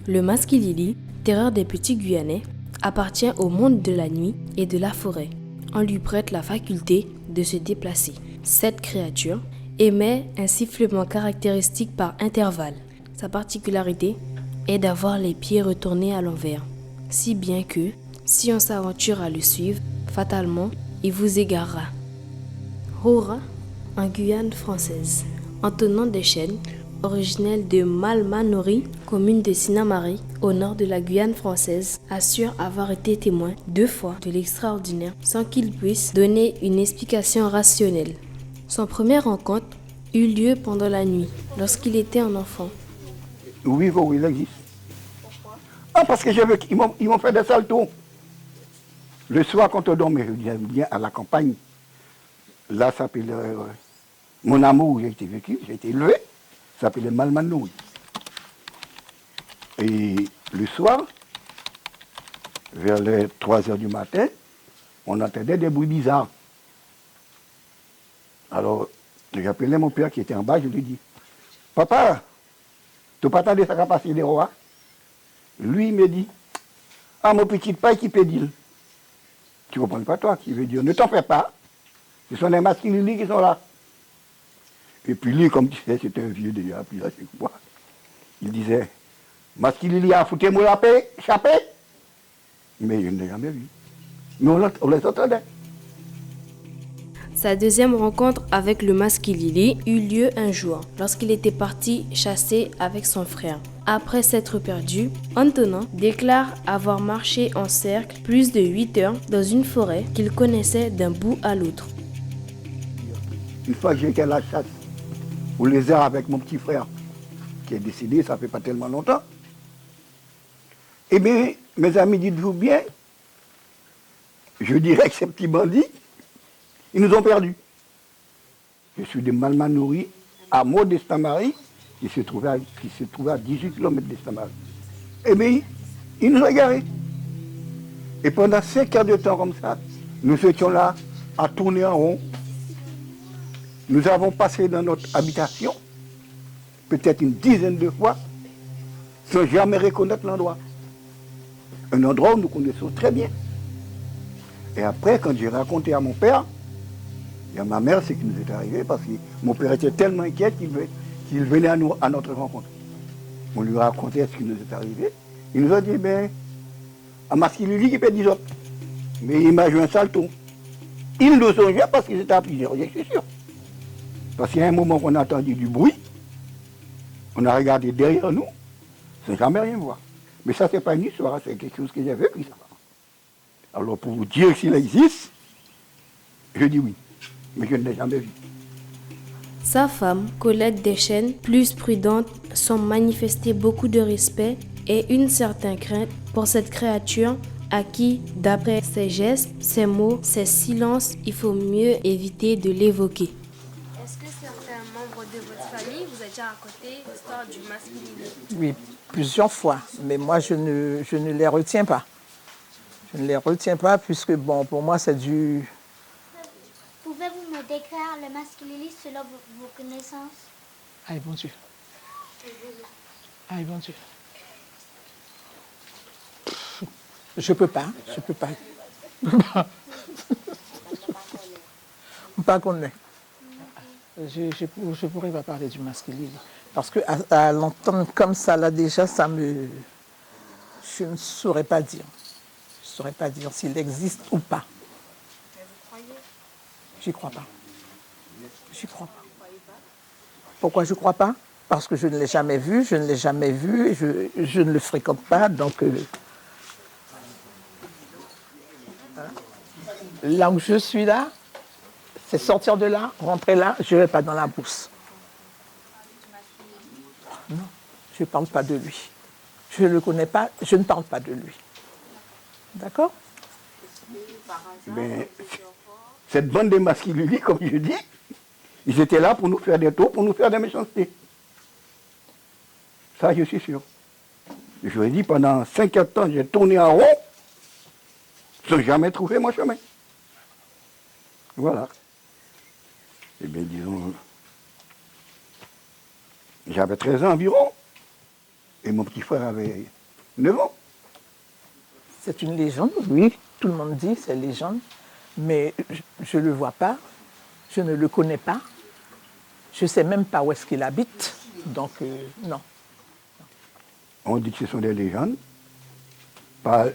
Le Maskilili, terreur des petits Guyanais, appartient au monde de la nuit et de la forêt. On lui prête la faculté de se déplacer. Cette créature émet un sifflement caractéristique par intervalles. Sa particularité est d'avoir les pieds retournés à l'envers, si bien que, si on s'aventure à le suivre, fatalement, il vous égarera. Roura, en Guyane française, en tenant des chênes, originelle de Malmanori, commune de Sinamari, au nord de la Guyane française, assure avoir été témoin 2 fois de l'extraordinaire sans qu'il puisse donner une explication rationnelle. Son première rencontre eut lieu pendant la nuit, lorsqu'il était un enfant. Oui, il existe. Ah, parce que ils m'ont fait des saltos. Le soir, quand on dormait, je viens à la campagne. Là, ça s'appelle mon amour où j'ai été vécu, j'ai été élevé. Ça s'appelait Malmanoui. Et le soir, vers les 3 heures du matin, on entendait des bruits bizarres. Alors, j'appelais mon père qui était en bas, je lui dis, papa, tu pas attendre ça va passer des rois. Lui, il me dit, ah, mon petit paille qui pédile. Tu comprends pas, toi, qui veut dire, ne t'en fais pas. Ce sont des masculins qui sont là. Et puis lui, comme tu sais, c'était un vieux déjà, puis là, c'est quoi? Il disait, masculin a foutu moi la paix, chapé. Mais je ne l'ai jamais vu. Mais on les entendait. Sa deuxième rencontre avec le Maskilili eut lieu un jour, lorsqu'il était parti chasser avec son frère. Après s'être perdu, Antonin déclare avoir marché en cercle plus de 8 heures dans une forêt qu'il connaissait d'un bout à l'autre. Une fois que j'ai été à la chasse, au lézard avec mon petit frère, qui est décédé, ça fait pas tellement longtemps, eh bien, mes amis, dites-vous bien, je dirais que ces petits bandits, ils nous ont perdus. Je suis de Malmanouri à Maud d'Estamari, qui se trouvait à 18 km d'Estamari. Eh bien, ils nous ont égarés. Et pendant 5 heures de temps comme ça, nous étions là à tourner en rond. Nous avons passé dans notre habitation, peut-être une dizaine de fois, sans jamais reconnaître l'endroit. Un endroit où nous connaissons très bien. Et après, quand j'ai raconté à mon père, et à ma mère ce qui nous est arrivé, parce que mon père était tellement inquiet qu'il venait à notre rencontre. On lui racontait ce qui nous est arrivé. Il nous a dit, ben, à Maskilili qui fait 10 autres. Mais il m'a joué un salto. Il nous songeait parce qu'ils étaient à plusieurs, je suis sûr. Parce qu'il y a un moment qu'on a entendu du bruit, on a regardé derrière nous, sans jamais rien voir. Mais ça, c'est pas une histoire, c'est quelque chose que j'ai vécu, ça. Alors, pour vous dire s'il existe, je dis oui, mais je ne l'ai jamais vu. Sa femme, Colette Deschênes, plus prudente, semble manifester beaucoup de respect et une certaine crainte pour cette créature à qui, d'après ses gestes, ses mots, ses silences, il faut mieux éviter de l'évoquer. Est-ce que certains membres de votre famille vous ont déjà raconté l'histoire du Maskilili? Oui, plusieurs fois, mais moi je ne les retiens pas. Je ne les retiens pas puisque, bon, pour moi c'est du... Pouvez-vous me décrire le Maskilili selon vos connaissances? Aïe, bon Dieu. Aïe, bon Dieu. Je peux pas. Je peux pas connaître. Je pourrais pas parler du Maskilili. Parce que à l'entendre comme ça, là, déjà, je ne saurais pas dire. Je ne saurais pas dire s'il existe ou pas. Mais vous croyez? J'y crois pas. J'y crois pas. Pourquoi je ne crois pas? Parce que je ne l'ai jamais vu, je ne le fréquente pas, donc là où je suis là, c'est sortir de là, rentrer là, je ne vais pas dans la bourse. Non, je ne parle pas de lui. Je ne le connais pas, je ne parle pas de lui. D'accord? Mais cette bande de Maskilili, comme je dis, ils étaient là pour nous faire des tours, pour nous faire des méchancetés. Ça, je suis sûr. Je vous ai dit, pendant 5 heures de temps, j'ai tourné en rond, sans jamais trouver mon chemin. Voilà. Eh bien, disons, j'avais 13 ans environ. Et mon petit frère avait 9 ans. C'est une légende, oui. Tout le monde dit c'est légende. Mais je ne le vois pas. Je ne le connais pas. Je ne sais même pas où est-ce qu'il habite. Donc, non. On dit que ce sont des légendes. Pas,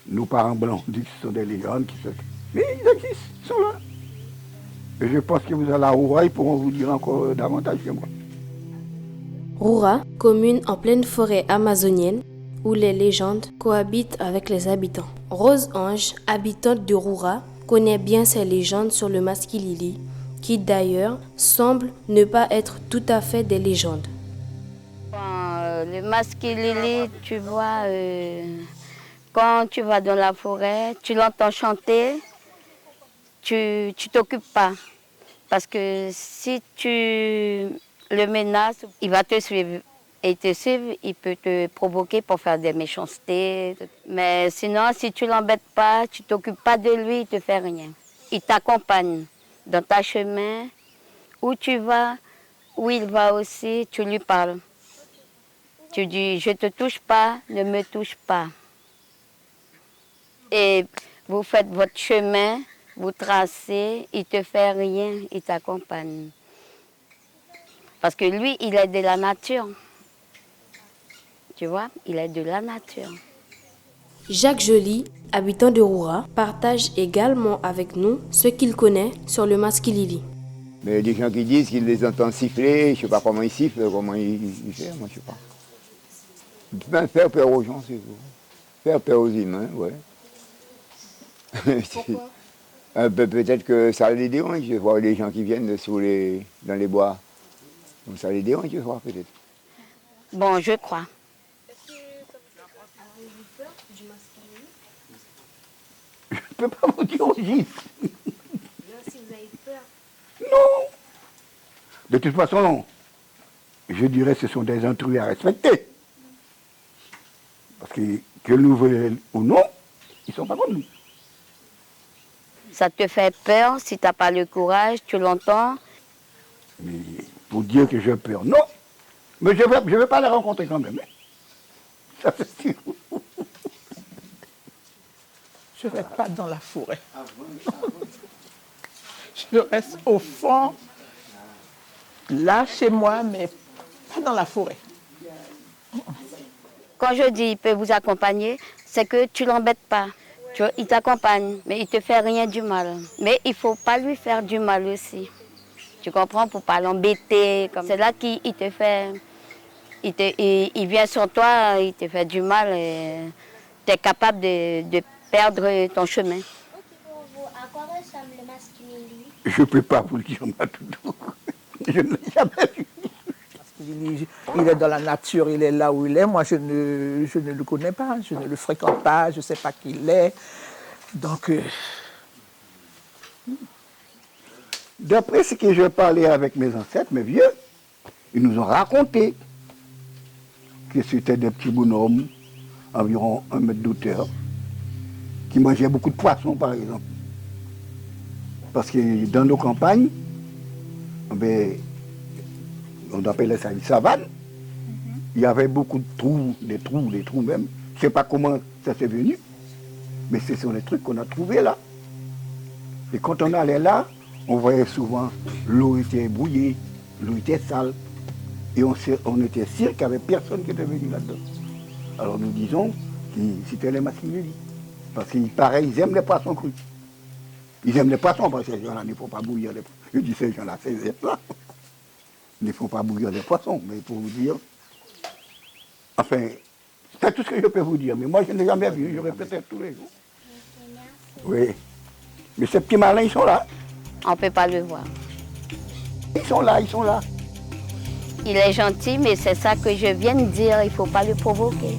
nos parents blancs disent que ce sont des légendes. Mais ils existent, ils sont là. Et je pense que vous allez à Roura, ils pourront vous dire encore davantage que moi. Roura, commune en pleine forêt amazonienne, où les légendes cohabitent avec les habitants. Rose Ange, habitante de Roura, connaît bien ces légendes sur le Maskilili, qui d'ailleurs semblent ne pas être tout à fait des légendes. Le Maskilili, tu vois, quand tu vas dans la forêt, tu l'entends chanter, tu t'occupes pas. Parce que si tu le menaces, il va te suivre. Et te suivre, il peut te provoquer pour faire des méchancetés. Mais sinon, si tu l'embêtes pas, tu t'occupes pas de lui, il te fait rien. Il t'accompagne dans ta chemin, où tu vas, où il va aussi, tu lui parles. Tu dis, je te touche pas, ne me touche pas. Et vous faites votre chemin, vous tracez, il te fait rien, il t'accompagne. Parce que lui, il est de la nature. Tu vois, il est de la nature. Jacques Joly, habitant de Roura, partage également avec nous ce qu'il connaît sur le Maskilili. Mais il y a des gens qui disent qu'ils les entendent siffler, je ne sais pas comment ils sifflent, comment ils font, moi je ne sais pas. Ben, faire peur aux gens, c'est tout. Faire peur aux humains, ouais. Pourquoi? Peut-être que ça les dérange, je vois les gens qui viennent dans les bois. Donc ça les dérange, je vois peut-être. Bon, je crois. Avez-vous peur du Maskilili? Je ne peux pas vous dire au gifle. Non, si vous avez peur. Non. De toute façon, je dirais que ce sont des intrus à respecter. Parce que nous veuillons ou non, ils ne sont pas comme nous. Ça te fait peur, si tu n'as pas le courage, tu l'entends. Mais pour dire que j'ai peur, non. Mais je vais pas les rencontrer quand même. Ça c'est sûr. Je ne vais pas dans la forêt. Je reste au fond, là, chez moi, mais pas dans la forêt. Quand je dis il peut vous accompagner, c'est que tu ne l'embêtes pas. Tu vois, il t'accompagne, mais il ne te fait rien du mal. Mais il ne faut pas lui faire du mal aussi. Tu comprends, pour ne pas l'embêter. C'est là qu'il te fait... Il vient sur toi, il te fait du mal et tu es capable de perdre ton chemin. Pour vous, à quoi ressemble le Maskilili? Je ne peux pas vous le dire, Matoudou. Je ne l'ai jamais vu. Il est dans la nature, il est là où il est. Moi, je ne le connais pas, je ne le fréquente pas, je ne sais pas qui il est. Donc, D'après ce que j'ai parlé avec mes ancêtres, mes vieux, ils nous ont raconté que c'était des petits bonhommes, environ 1 mètre d'auteur, qui mangeaient beaucoup de poissons, par exemple. Parce que dans nos campagnes, ben, on appelait ça une savane. Il y avait beaucoup de trous, des trous même. Je ne sais pas comment ça s'est venu, mais ce sont les trucs qu'on a trouvés là. Et quand on allait là, on voyait souvent l'eau était brouillée, l'eau était sale. Et on était sûr qu'il n'y avait personne qui était venu là-dedans. Alors nous disons que c'était les Maskilili. Parce qu'il paraît, ils aiment les poissons crus. Ils aiment les poissons, parce que ces gens-là ne font pas bouillir les poissons. Je dis ces gens-là, c'est ça. Ils ne font pas bouillir les poissons, mais pour vous dire... Enfin, c'est tout ce que je peux vous dire. Mais moi, je ne l'ai jamais vu, je répète tous les jours. Oui. Mais ces petits malins, ils sont là. On ne peut pas le voir. Ils sont là, ils sont là. Il est gentil, mais c'est ça que je viens de dire, il ne faut pas le provoquer.